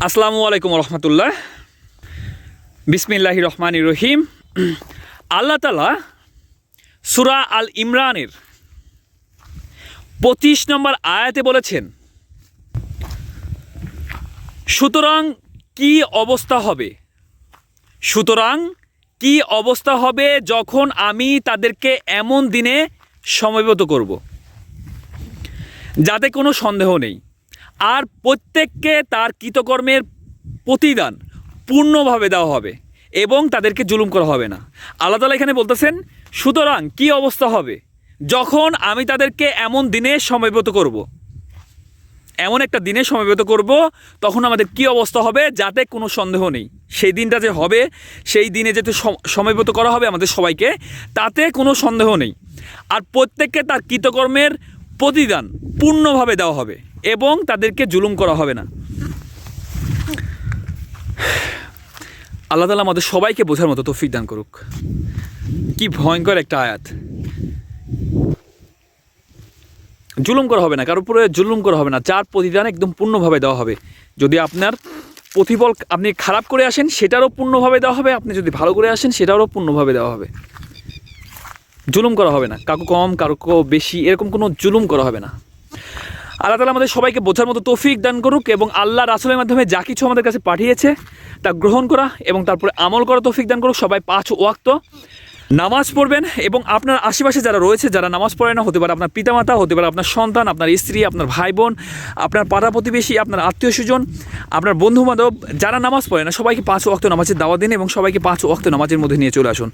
আসসালামু আলাইকুম রহমতুল্লাহ। বিসমিল্লাহির রহমানির রহিম। আল্লাহ তাআলা সূরা আল ইমরানের 25 নম্বর আয়াতে বলেছেন, সুতরাং কি অবস্থা হবে যখন আমি তাদেরকে এমন দিনে সমবেত করব যাতে কোনো সন্দেহ নেই, আর প্রত্যেককে তার কৃতকর্মের প্রতিদান পূর্ণভাবে দেওয়া হবে এবং তাদেরকে জুলুম করা হবে না। আল্লাহ তাআলা এখানে বলতেছেন, সুতরাং কি অবস্থা হবে যখন আমি তাদেরকে এমন দিনে সমবেত করব, এমন একটা দিনে সমবেত করব, তখন আমাদের কি অবস্থা হবে যাতে কোনো সন্দেহ নেই। সেই দিনটা যে হবে, সেই দিনে যেতে সমবেত করা হবে আমাদের সবাইকে, তাতে কোনো সন্দেহ নেই, আর প্রত্যেককে তার কৃতকর্মের প্রতিদান পূর্ণভাবে দেওয়া হবে এবং তাদেরকে জুলুম করা হবে না। আল্লাহ তাআলা আমাদের সবাইকে বোঝার মতো তৌফিক দান করুক। কি ভয়ঙ্কর একটা আয়াত। জুলুম করা হবে না, কারোর উপরে জুলুম করা হবে না, যার প্রতিদান একদম পূর্ণভাবে দেওয়া হবে। যদি আপনার প্রতিফল আপনি খারাপ করে আসেন, সেটারও পূর্ণভাবে দেওয়া হবে, আপনি যদি ভালো করে আসেন সেটারও পূর্ণভাবে দেওয়া হবে। জুলুম করা হবে না, কাউকে কম কাউকে বেশি এরকম কোনো জুলুম করা হবে না। আল্লাহ তাআলা আমাদের সবাইকে বোঝার মতো তৌফিক দান করুক এবং আল্লাহ রাসূলের মাধ্যমে যা কিছু আমাদের কাছে পাঠিয়েছে তা গ্রহণ করা এবং তারপরে আমল করা তৌফিক দান করুক। সবাই 5 ওয়াক্ত নামাজ পড়বেন এবং আপনার আশেপাশে যারা রয়েছে, যারা নামাজ পড়ে না, হতে পারে আপনার পিতামাতা, হতে পারে আপনার সন্তান, আপনার স্ত্রী, আপনার ভাই বোন, আপনার পাড়া প্রতিবেশী, আপনার আত্মীয় স্বজন, আপনার বন্ধুবান্ধব যারা নামাজ পড়ে না, সবাইকে 5 ওয়াক্ত নামাজের দাওয়াত দিন এবং সবাইকে 5 ওয়াক্ত নামাজের মধ্যে নিয়ে চলে আসুন।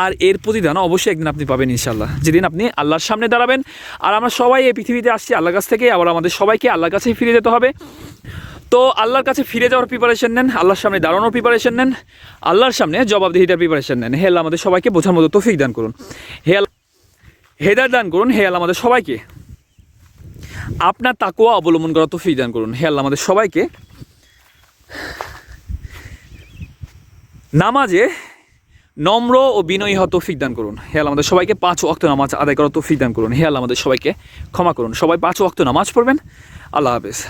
আর এর প্রতিদান অবশ্যই একদিন আপনি পাবেন ইনশাআল্লাহ, যেদিন আপনি আল্লাহর সামনে দাঁড়াবেন। আর আমরা সবাই এই পৃথিবীতে আসছি আল্লাহর কাছ থেকে, আবার আমাদের সবাইকে আল্লাহর কাছেই ফিরে যেতে হবে। তো আল্লাহর কাছে ফিরে যাওয়ার প্রিপারেশন নেন, আল্লাহর সামনে দাঁড়ানোর প্রিপারেশন নেন, আল্লাহর সামনে জবাবদিহিতার প্রিপারেশন নেন। হে আল্লাহ আমাদের সবাইকে বোঝার মতো তৌফিক দান করুন, হেদায়েত দান করুন। হে আল্লাহ আমাদের সবাইকে আপনার তাকওয়া অবলম্বন করার তৌফিক দান করুন। হে আল্লাহ আমাদের সবাইকে নামাজে নম্র ও বিনয়ী হওয়ার তৌফিক দান করুন। হে আল্লাহ আমাদের সবাইকে 5 ওয়াক্ত নামাজ আদায় করার তৌফিক দান করুন। হে আল্লাহ আমাদের সবাইকে ক্ষমা করুন। সবাই 5 ওয়াক্ত নামাজ পড়বেন। আল্লাহ হাফেজ।